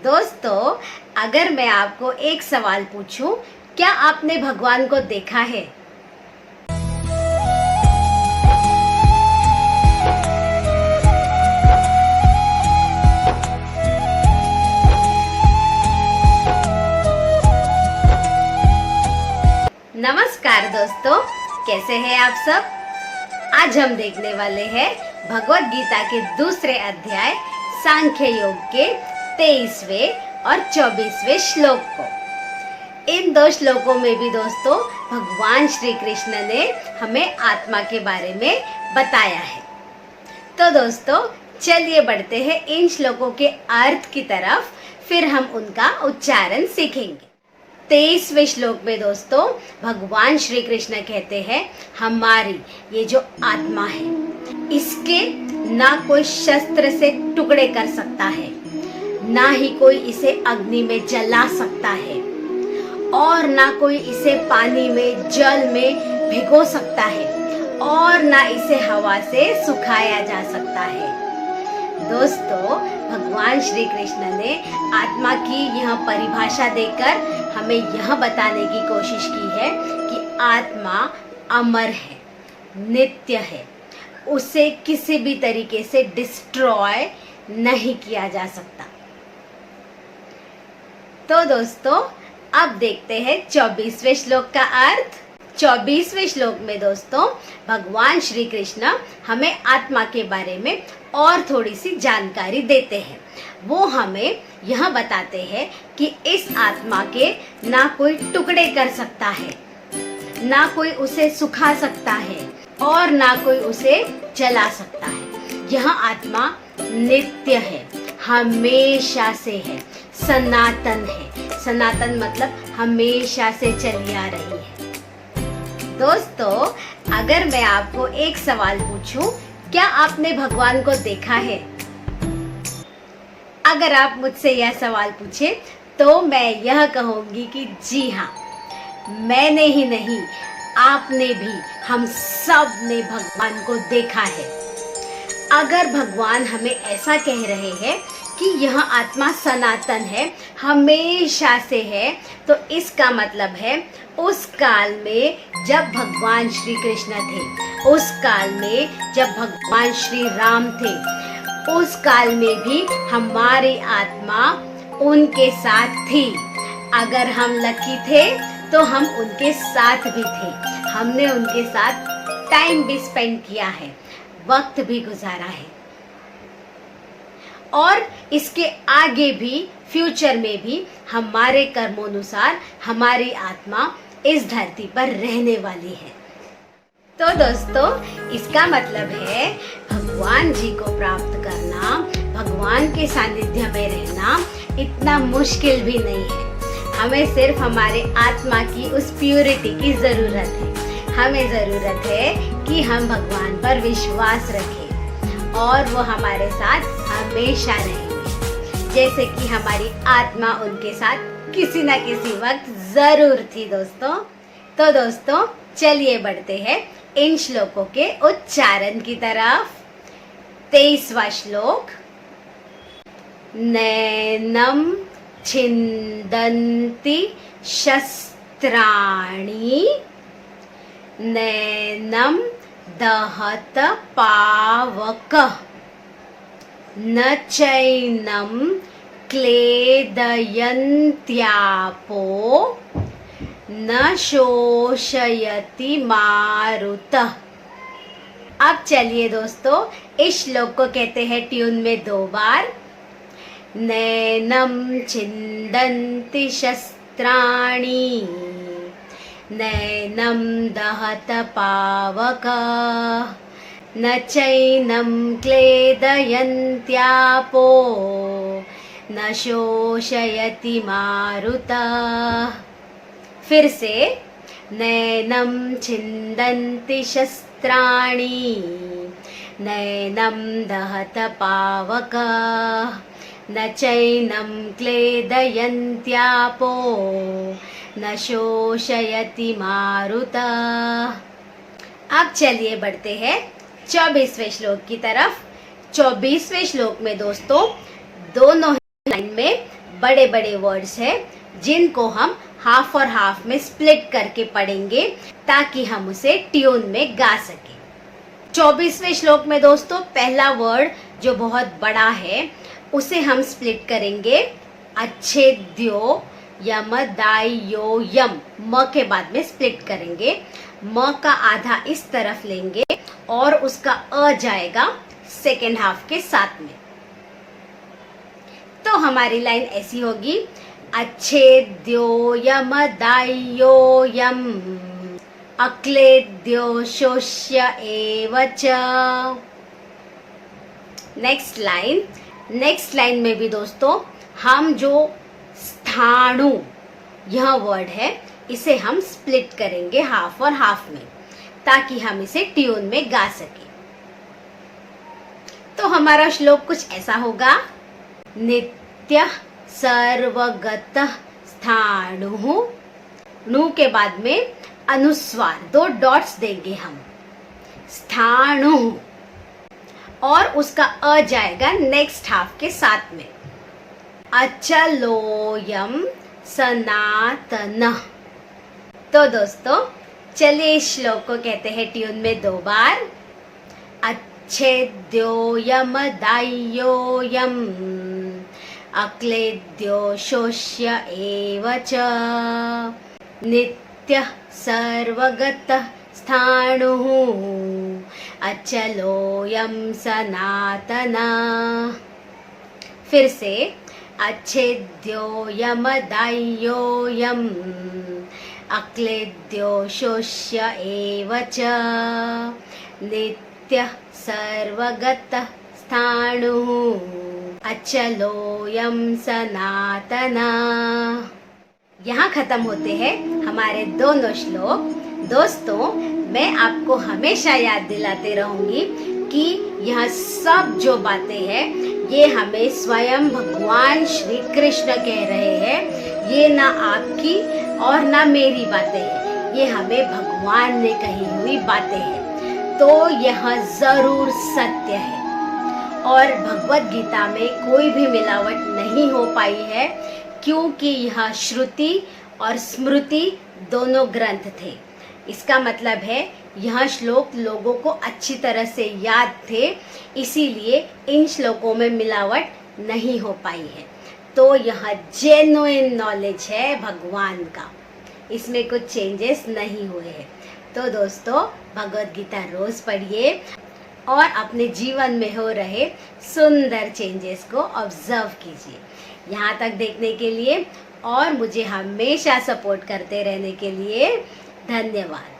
दोस्तों, अगर मैं आपको एक सवाल पूछूं, क्या आपने भगवान को देखा है? नमस्कार दोस्तों, कैसे हैं आप सब? आज हम देखने वाले हैं भगवत गीता के दूसरे अध्याय सांख्य योग के 23वें और 24वें श्लोक को। इन दो श्लोकों में भी दोस्तों भगवान श्री कृष्ण ने हमें आत्मा के बारे में बताया है। तो दोस्तों चलिए बढ़ते हैं इन श्लोकों के अर्थ की तरफ, फिर हम उनका उच्चारण सीखेंगे। 23वें श्लोक में दोस्तों भगवान श्री कृष्ण कहते हैं, हमारी ये जो आत्मा है इसके ना कोई शस्त्र से टुकड़े कर सकता है, ना ही कोई इसे अग्नि में जला सकता है, और ना कोई इसे पानी में जल में भिगो सकता है, और ना इसे हवा से सुखाया जा सकता है। दोस्तों भगवान श्री कृष्ण ने आत्मा की यह परिभाषा देकर हमें यह बताने की कोशिश की है कि आत्मा अमर है, नित्य है, उसे किसी भी तरीके से डिस्ट्रॉय नहीं किया जा सकता। तो दोस्तों अब देखते हैं 24वें श्लोक का अर्थ। 24वें श्लोक में दोस्तों भगवान श्री कृष्ण हमें आत्मा के बारे में और थोड़ी सी जानकारी देते हैं। वो हमें यह बताते हैं कि इस आत्मा के ना कोई टुकड़े कर सकता है, ना कोई उसे सुखा सकता है, और ना कोई उसे जला सकता है। यह आत्मा नित्य है, हमेशा से है, सनातन है। सनातन मतलब हमेशा से चली आ रही है। दोस्तों अगर मैं आपको एक सवाल पूछूं, क्या आपने भगवान को देखा है? अगर आप मुझसे यह सवाल पूछे तो मैं यह कहूंगी कि जी हाँ, मैंने ही नहीं, आपने भी, हम सब ने भगवान को देखा है। अगर भगवान हमें ऐसा कह रहे हैं कि यह आत्मा सनातन है, हमेशा से है, तो इसका मतलब है उस काल में जब भगवान श्री कृष्ण थे, उस काल में जब भगवान श्री राम थे, उस काल में भी हमारी आत्मा उनके साथ थी। अगर हम लकी थे तो हम उनके साथ भी थे, हमने उनके साथ टाइम भी स्पेंड किया है, वक्त भी गुजारा है, और इसके आगे भी, फ्यूचर में भी हमारे कर्मोनुसार हमारी आत्मा इस धरती पर रहने वाली है। तो दोस्तों इसका मतलब है भगवान जी को प्राप्त करना, भगवान के सानिध्य में रहना इतना मुश्किल भी नहीं है। हमें सिर्फ हमारे आत्मा की उस प्यूरिटी की जरूरत है। हमें जरूरत है कि हम भगवान पर विश्वास रखें और वो हमारे साथ हमेशा रहेंगे, जैसे कि हमारी आत्मा उनके साथ किसी न किसी वक्त जरूर थी दोस्तों। तो दोस्तों चलिए बढ़ते हैं इन श्लोकों के उच्चारण की तरफ। 23वां श्लोक, नैनम छिन्दन्ति शस्त्राणि, नैनम दहत पावकः, न चैनम क्लेदयन्त्यापो, न शोषयति मारुतः। अब चलिए दोस्तों इस श्लोक को कहते हैं ट्यून में 2 बार। नैनम छिन्दन्ति शस्त्राणि, नैनम दहत पावकः, न चैनम क्लेदयन्त्यापो, न शोषयति मारुतः। फिर से, नैनम छिन्दन्ति शस्त्राणि, नैनम दहत पावकः, न चैनम क्लेदयन्त्यापो, न शोषयति मारुतः। अब चलिए बढ़ते हैं 24वें श्लोक की तरफ। 24वें श्लोक में दोस्तों दोनों लाइन में बड़े बड़े वर्ड्स हैं जिनको हम हाफ और हाफ में स्प्लिट करके पढ़ेंगे ताकि हम उसे ट्यून में गा सकें। 24वें श्लोक में दोस्तों पहला वर्ड जो बहुत बड़ा है उसे हम स्प्लिट करेंगे अच्छेद्यो यमदायो यम, म के बाद में स्प्लिट करेंगे। म का आधा इस तरफ लेंगे और उसका अ जाएगा सेकेंड हाफ के साथ में। तो हमारी लाइन ऐसी होगी अच्छेद्यो यमदायो यम अक्लेद्यो शोष्य एव च। नेक्स्ट लाइन में भी दोस्तों हम जो स्थाणु यह वर्ड है इसे हम स्प्लिट करेंगे हाफ और हाफ में ताकि हम इसे ट्यून में गा सके। तो हमारा श्लोक कुछ ऐसा होगा नित्य सर्वगतः स्थाणुः, नु के बाद में अनुस्वार 2 डॉट्स देंगे हम, स्थाणुः, और उसका अ जाएगा नेक्स्ट हाफ के साथ में। अचलोयम सनातनः। तो दोस्तों चलिए इस श्लोक को कहते हैं ट्यून में 2 बार। अच्छेद्यो यमदायो यम अक्लेद्यो शोष्य एव च नित्यः सर्वगतः स्थाणुः अचलोयम सनातनः। फिर से अच्छेद्यो यमदायो यम अक्लेद्यो शोष्य एव च नित्यः सर्वगतः स्थाणुः अचलोयम सनातनः। यहाँ खत्म होते हैं हमारे दोनों श्लोक। दोस्तों मैं आपको हमेशा याद दिलाते रहूंगी कि यह सब जो बातें हैं ये हमें स्वयं भगवान श्री कृष्ण कह रहे हैं। ये ना आपकी और ना मेरी बातें हैं, ये हमें भगवान ने कही हुई बातें हैं। तो यह जरूर सत्य है और भगवत गीता में कोई भी मिलावट नहीं हो पाई है क्योंकि यह श्रुति और स्मृति दोनों ग्रंथ थे। इसका मतलब है यह श्लोक लोगों को अच्छी तरह से याद थे, इसीलिए इन श्लोकों में मिलावट नहीं हो पाई है। तो यह जेन्युइन नॉलेज है भगवान का, इसमें कुछ चेंजेस नहीं हुए हैं। तो दोस्तों भगवत गीता रोज पढ़िए और अपने जीवन में हो रहे सुंदर चेंजेस को ऑब्जर्व कीजिए। यहाँ तक देखने के लिए और मुझे हमेशा सपोर्ट करते रहने के लिए धन्यवाद।